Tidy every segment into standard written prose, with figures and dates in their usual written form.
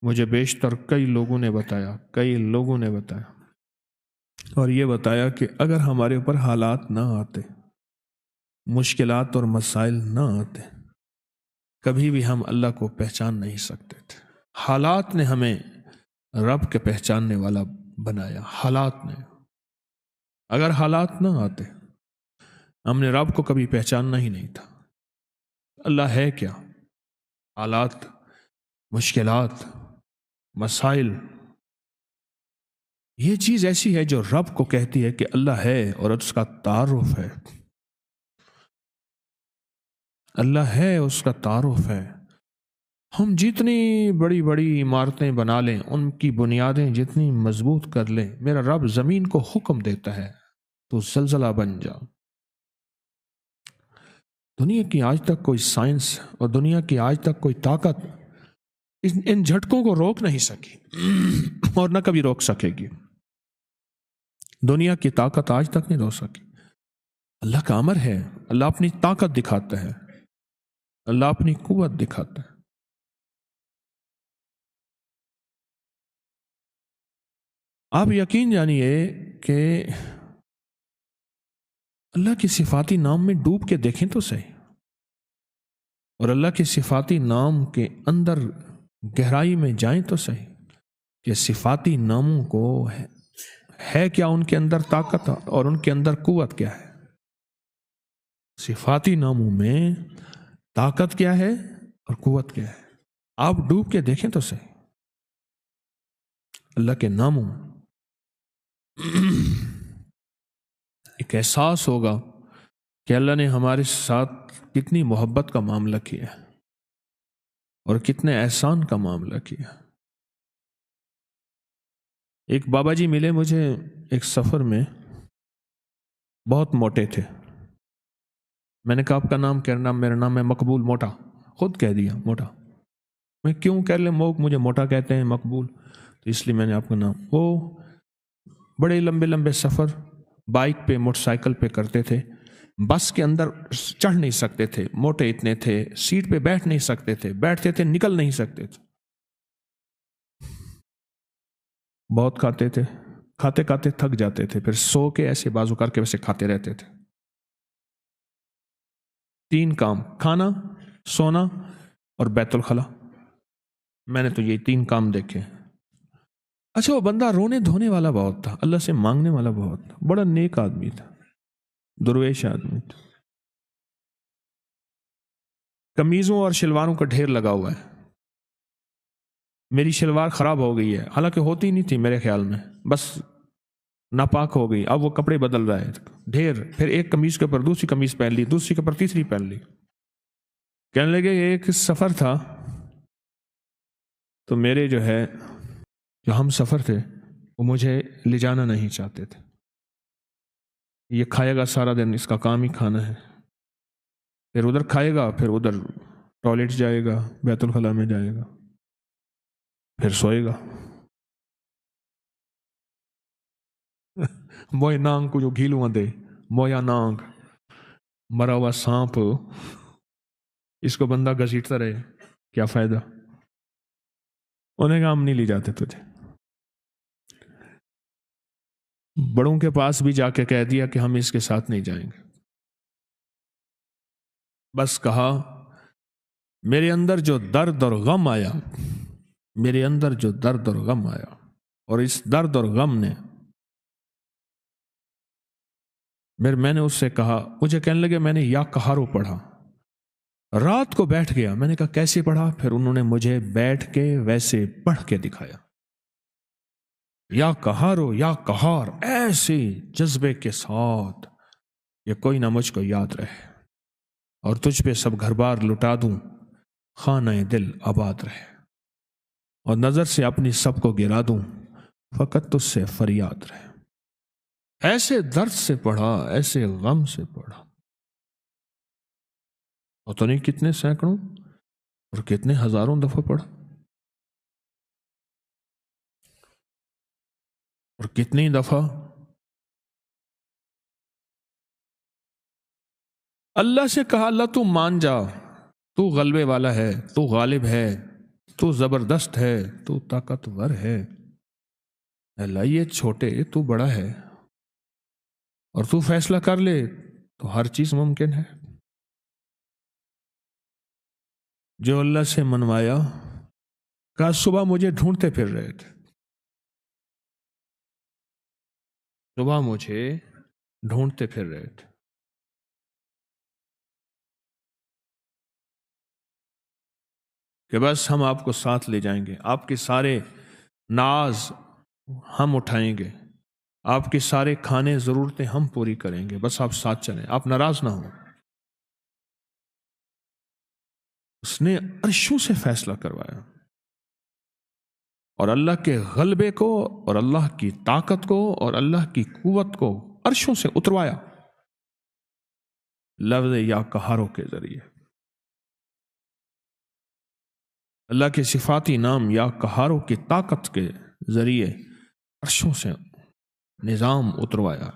مجھے بیشتر کئی لوگوں نے بتایا اور یہ بتایا کہ اگر ہمارے اوپر حالات نہ آتے، مشکلات اور مسائل نہ آتے، کبھی بھی ہم اللہ کو پہچان نہیں سکتے تھے۔ حالات نے ہمیں رب کے پہچاننے والا بنایا۔ حالات نے، اگر حالات نہ آتے ہم نے رب کو کبھی پہچاننا ہی نہیں تھا۔ اللہ ہے کیا؟ حالات، مشکلات، مسائل، یہ چیز ایسی ہے جو رب کو کہتی ہے کہ اللہ ہے اور اس کا تعارف ہے۔ اللہ ہے، اس کا تعارف ہے۔ ہم جتنی بڑی بڑی عمارتیں بنا لیں، ان کی بنیادیں جتنی مضبوط کر لیں، میرا رب زمین کو حکم دیتا ہے تو زلزلہ بن جا۔ دنیا کی آج تک کوئی سائنس اور دنیا کی آج تک کوئی طاقت ان جھٹکوں کو روک نہیں سکی اور نہ کبھی روک سکے گی۔ دنیا کی طاقت آج تک نہیں روک سکی۔ اللہ کا امر ہے، اللہ اپنی طاقت دکھاتا ہے، اللہ اپنی قوت دکھاتا ہے۔ آپ یقین جانیے کہ اللہ کی صفاتی نام میں ڈوب کے دیکھیں تو صحیح، اور اللہ کے صفاتی نام کے اندر گہرائی میں جائیں تو صحیح کہ صفاتی ناموں کو ہے کیا ان کے اندر طاقت اور ان کے اندر قوت کیا ہے۔ صفاتی ناموں میں طاقت کیا ہے اور قوت کیا ہے، آپ ڈوب کے دیکھیں تو صحیح اللہ کے ناموں میں۔ ایک احساس ہوگا کہ اللہ نے ہمارے ساتھ کتنی محبت کا معاملہ کیا ہے اور کتنے احسان کا معاملہ کیا۔ ایک بابا جی ملے مجھے ایک سفر میں، بہت موٹے تھے۔ میں نے کہا آپ کا نام کیا؟ نام میرا نام ہے مقبول موٹا۔ خود کہہ دیا موٹا۔ میں کیوں کہہ لیں مجھے موٹا کہتے ہیں مقبول، تو اس لیے میں نے آپ کا نام۔ وہ بڑے لمبے لمبے سفر بائک پہ موٹر سائیکل پہ کرتے تھے، بس کے اندر چڑھ نہیں سکتے تھے، موٹے اتنے تھے، سیٹ پہ بیٹھ نہیں سکتے تھے، بیٹھتے تھے نکل نہیں سکتے تھے۔ بہت کھاتے تھے، کھاتے کھاتے تھک جاتے تھے، پھر سو کے ایسے بازو کر کے ویسے کھاتے رہتے تھے۔ 3 کام، کھانا، سونا اور بیت الخلا۔ میں نے تو یہ 3 کام دیکھے۔ اچھا، وہ بندہ رونے دھونے والا بہت تھا، اللہ سے مانگنے والا بہت تھا، بڑا نیک آدمی تھا، درویش آدمی تھا۔ قمیضوں اور شلواروں کا ڈھیر لگا ہوا ہے۔ میری شلوار خراب ہو گئی ہے، حالانکہ ہوتی نہیں تھی میرے خیال میں، بس ناپاک ہو گئی، اب وہ کپڑے بدل رہا ہے ڈھیر۔ پھر ایک قمیض کے اوپر دوسری قمیض پہن لی، دوسری کے اوپر تیسری پہن لی۔ کہنے لگے ایک سفر تھا تو میرے جو ہم سفر تھے وہ مجھے لے جانا نہیں چاہتے تھے۔ یہ کھائے گا سارا دن، اس کا کام ہی کھانا ہے، پھر ادھر کھائے گا، پھر ادھر ٹوائلٹ جائے گا، بیت الخلا میں جائے گا، پھر سوئے گا۔ موئے نانگ کو جو گھیلواں دے، مویا نانگ، مرا ہوا سانپ، اس کو بندہ گھسیٹتا رہے، کیا فائدہ؟ انہیں کہا ہم نہیں لے جاتے تجھے۔ بڑوں کے پاس بھی جا کے کہہ دیا کہ ہم اس کے ساتھ نہیں جائیں گے۔ بس کہا میرے اندر جو درد اور غم آیا، میرے اندر جو درد اور غم آیا، اور اس درد اور غم نے میں نے اس سے کہا، مجھے کہنے لگے میں نے یا قہارو پڑھا، رات کو بیٹھ گیا۔ میں نے کہا کیسے پڑھا؟ پھر انہوں نے مجھے بیٹھ کے ویسے پڑھ کے دکھایا، یا قہارو یا قہار، ایسے جذبے کے ساتھ یہ کوئی نہ مجھ کو یاد رہے اور تجھ پہ سب گھر بار لٹا دوں، خانہ دل آباد رہے، اور نظر سے اپنی سب کو گرا دوں، فقط تجھ سے فریاد رہے۔ ایسے درد سے پڑھا، ایسے غم سے پڑھا، اور تو نہیں کتنے سینکڑوں اور کتنے ہزاروں دفعہ پڑھا، اور کتنی دفعہ اللہ سے کہا، اللہ تو مان جا، تو غلبے والا ہے، تو غالب ہے، تو زبردست ہے، تو طاقتور ہے، اللہ یہ چھوٹے تو بڑا ہے، اور تو فیصلہ کر لے تو ہر چیز ممکن ہے۔ جو اللہ سے منوایا، کہا صبح مجھے ڈھونڈتے پھر رہے تھے، صبح مجھے ڈھونڈتے پھر رہے تھے، کہ بس ہم آپ کو ساتھ لے جائیں گے، آپ کے سارے ناز ہم اٹھائیں گے، آپ کے سارے کھانے ضرورتیں ہم پوری کریں گے، بس آپ ساتھ چلیں، آپ ناراض نہ ہوں۔ اس نے عرشوں سے فیصلہ کروایا، اور اللہ کے غلبے کو اور اللہ کی طاقت کو اور اللہ کی قوت کو عرشوں سے اتروایا لفظ یا قہاروں کے ذریعے۔ اللہ کے صفاتی نام یا قہاروں کی طاقت کے ذریعے عرشوں سے نظام اتروایا۔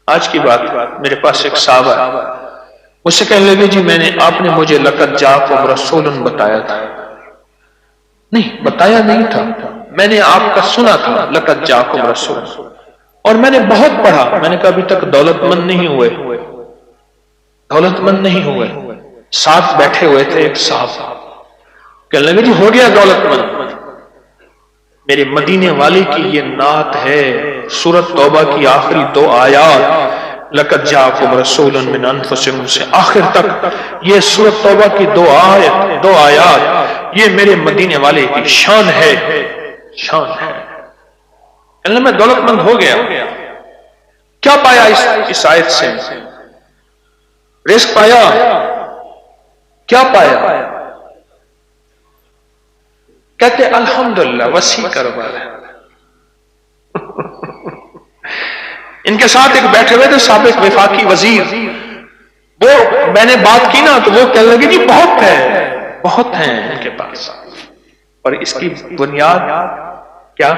آج کی بات، میرے پاس ایک صحابہ ہے، مجھ سے کہنے لگے جی آپ نے مجھے لقد جاءکم رسول بتایا تھا۔ نہیں، بتایا نہیں تھا، میں نے آپ کا سنا تھا لقد جاءکم رسول، اور میں نے بہت پڑھا۔ میں نے کہا ابھی تک دولت مند نہیں ہوئے، دولت مند نہیں ہوئے۔ ساتھ بیٹھے ہوئے تھے ایک صاحب، کہنے لگے جی ہو گیا دولت مند۔ میرے مدینے والے کی یہ نعت ہے، سورۃ توبہ کی آخری 2 آیات، لقد جاءکم رسول من انفسکم سے آخر تک، یہ سورۃ توبہ کی 2 آیات، یہ میرے مدینے والے کی شان ہے، شان ہے۔ اللہ میں دولت مند ہو گیا۔ کیا پایا اس آیت سے؟ رزق پایا؟ کیا پایا؟ کہتے الحمدللہ وسیع کاروبار ہے۔ ان کے ساتھ ایک بیٹھے ہوئے تھے سابق وفاقی وزیر، وہ میں نے بات کی نا تو وہ کہنے لگے جی بہت ہے، بہت ہیں ان کے پاس، اور اس کی بنیاد کیا؟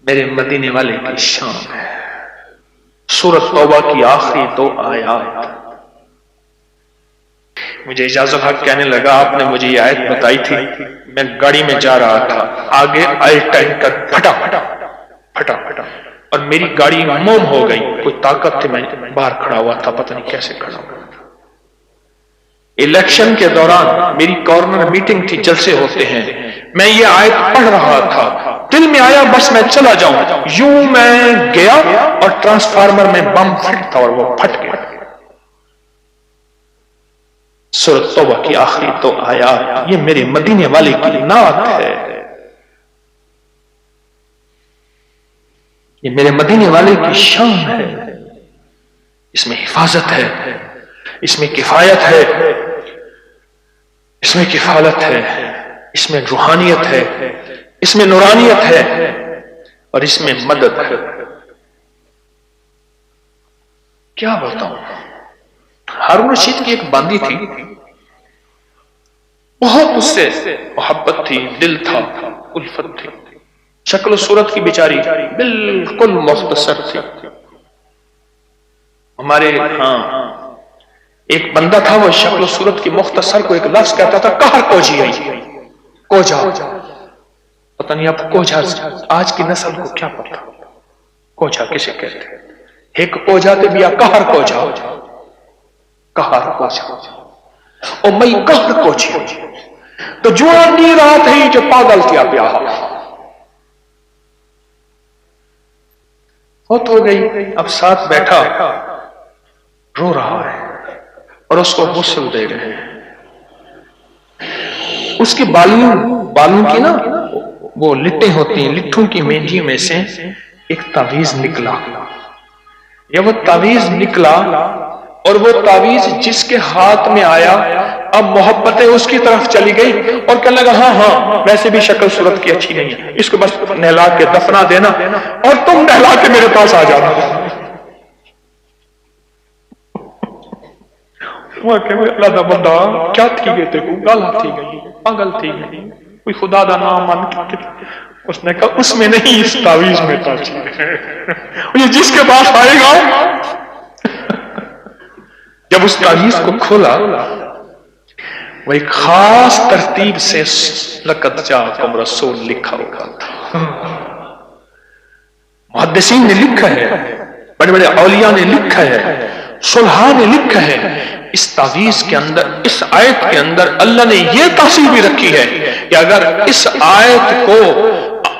میرے مدینے والے کی شان ہے۔ سورۃ توبہ کی آخری 2 آیات۔ مجھے اجازت حق کہنے لگا آپ نے مجھے یہ آیت بتائی تھی، میں گاڑی میں جا رہا تھا، آگے ٹینکر پھٹا اور میری گاڑی موم ہو گئی، کوئی طاقت تھی، میں باہر کھڑا ہوا تھا، پتہ نہیں کیسے کھڑا ہوا تھا۔ الیکشن کے دوران میری کارنر میٹنگ تھی، جلسے ہوتے ہیں، میں یہ آیت پڑھ رہا تھا، دل میں آیا بس میں چلا جاؤں، یوں میں گیا اور ٹرانسفارمر میں بم فٹ تھا اور وہ پھٹ گیا۔ سورۃ توبہ کی آخری 2 آیات، یہ میرے مدینے والے کی نعت ہے، یہ میرے مدینے والے کی شان ہے۔ اس میں حفاظت ہے، اس میں کفایت ہے، اس میں کفالت ہے، اس میں روحانیت ہے، اس میں نورانیت ہے، اور اس میں مدد ہے۔ کیا بتاؤں، ہارون رشید کی ایک باندی تھی، بہت اس سے محبت تھی، دل تھا، الفت تھی، شکل و صورت کی بیچاری بالکل مختصر تھی۔ ہمارے ہاں ایک بندہ تھا، وہ شکل و صورت کی مختصر کو ایک لفظ کہتا تھا کہر کوجی آئی، کوجا، پتہ نہیں آپ کوجا آج کی نسل کو کیا پتا کوجا کسے کہتے ہیں؟ ایک کوجا تے بیا کہر کوجا، کہر کوجا، او مئی کہر کوجی تو جوان نہیں رات ہی جو پاگل کیا پیا فوت ہو گئی۔ اب ساتھ بیٹھا رو رہا ہے اور اس کو غسل دے رہے ہیں۔ اس کے بالوں کی نا وہ لٹیں ہوتی ہیں، لٹھوں کی مینجی میں سے ایک تعویذ نکلا، یا وہ تعویذ نکلا اور وہ تعویذ جس کے ہاتھ میں آیا اب محبتیں اس کی طرف چلی گئی اور کہنے لگا ہاں ویسے بھی شکل صورت کی اچھی نہیں ہے، اس کو بس نہلا کے دفنا دینا اور تم نہلا کے میرے پاس آ جانا۔ اللہ دا بندہ کیا تھی گئے تھے، گالا تھی گئی، پاگل تھی گئی، کوئی خدا دا نام من کے، اس نے کہا اس میں نہیں، اس تعویذ میں تاثیر ہے، جس کے پاس آئے گا جب اس تعویذ کو کھولا وہ ایک خاص ترتیب سے لقد جاءکم رسول لکھا ہوا تھا. محدثین نے لکھا ہے، بڑے بڑے اولیاء نے لکھا ہے، صلحاء نے لکھا ہے. اس تعویذ کے اندر، اس آیت کے اندر اللہ نے یہ تاثیر بھی رکھی ہے کہ اگر اس آیت کو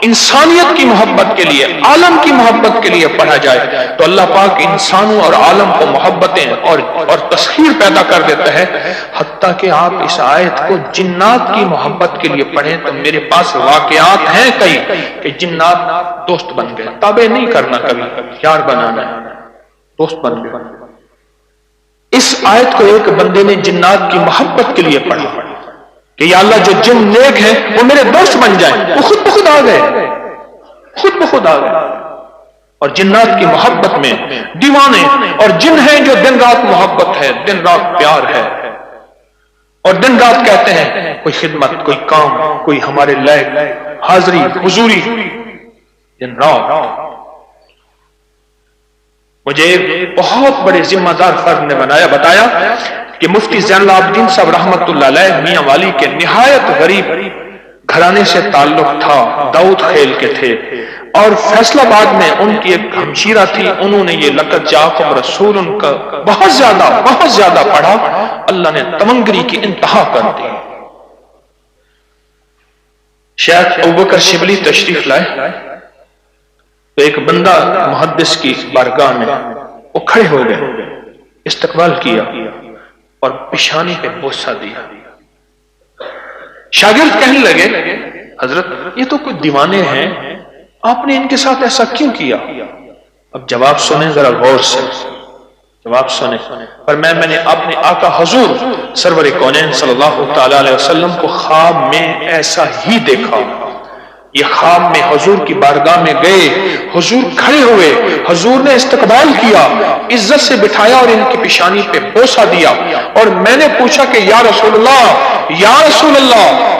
انسانیت کی محبت کے لیے، عالم کی محبت کے لیے پڑھا جائے تو اللہ پاک انسانوں اور عالم کو محبتیں اور تسخیر پیدا کر دیتا ہے. حتیٰ کہ آپ اس آیت کو جنات کی محبت کے لیے پڑھیں تو میرے پاس واقعات ہیں کئی کہ جنات دوست بن گئے. تابع نہیں کرنا، کبھی یار بنانا ہے، دوست بن گئے. اس آیت کو ایک بندے نے جنات کی محبت کے لیے پڑھا کہ یا اللہ جو جن نیک ہیں وہ میرے دوست بن جائیں. وہ خود بخود آ گئے، خود بخود آ گئے. اور جنات کی محبت میں دیوانے اور جن ہیں جو دن رات محبت ہے، دن رات پیار ہے، اور دن رات کہتے ہیں کوئی خدمت، کوئی کام، کوئی ہمارے لائق حاضری حضوری، دن رات. مجھے بہت بڑے ذمہ دار فرد نے بتایا کہ مفتی زین العابدین صاحب رحمت اللہ علیہ میاں والی کے نہایت غریب گھرانے سے تعلق تھا، داؤد خیل کے تھے، اور فیصل آباد میں ان کی ایک ہمشیرہ تھی. انہوں نے یہ لقد جاءکم رسول ان کا بہت زیادہ پڑھا. اللہ نے تمنگری کی انتہا کر دی. شیخ ابوبکر شبلی تشریف لائے تو ایک بندہ محدث کی بارگاہ میں وہ کھڑے ہو گئے، استقبال کیا اور پیشانی پہ بوسہ دیا. شاگرد کہنے لگے حضرت یہ تو کوئی دیوانے ہیں، آپ نے ان کے ساتھ ایسا کیوں کیا؟ اب جواب سنیں ذرا غور سے، جواب سنیں. پر میں نے اپنے آقا حضور سرور کونین صلی اللہ تعالی علیہ وسلم کو خواب میں ایسا ہی دیکھا. یہ خواب میں حضور کی بارگاہ میں گئے، حضور کھڑے ہوئے، حضور نے استقبال کیا، عزت سے بٹھایا اور ان کی پیشانی پہ بوسہ دیا. اور میں نے پوچھا کہ یا رسول اللہ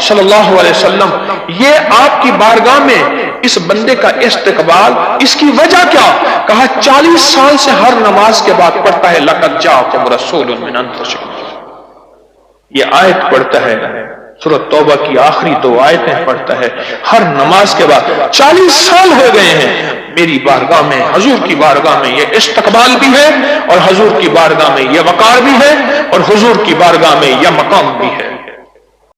صلی اللہ علیہ وسلم، یہ آپ کی بارگاہ میں اس بندے کا استقبال، اس کی وجہ کیا؟ کہا 40 سال سے ہر نماز کے بعد پڑھتا ہے لقد جاءکم رسول من انفسکم. یہ آیت پڑھتا ہے، سورۃ توبہ کی آخری 2 آیتیں پڑھتا ہے ہر نماز کے بعد. 40 سال ہو گئے ہیں میری بارگاہ میں، حضور کی بارگاہ میں یہ استقبال بھی ہے، اور حضور کی بارگاہ میں یہ وقار بھی ہے، اور حضور کی بارگاہ میں یہ مقام بھی ہے.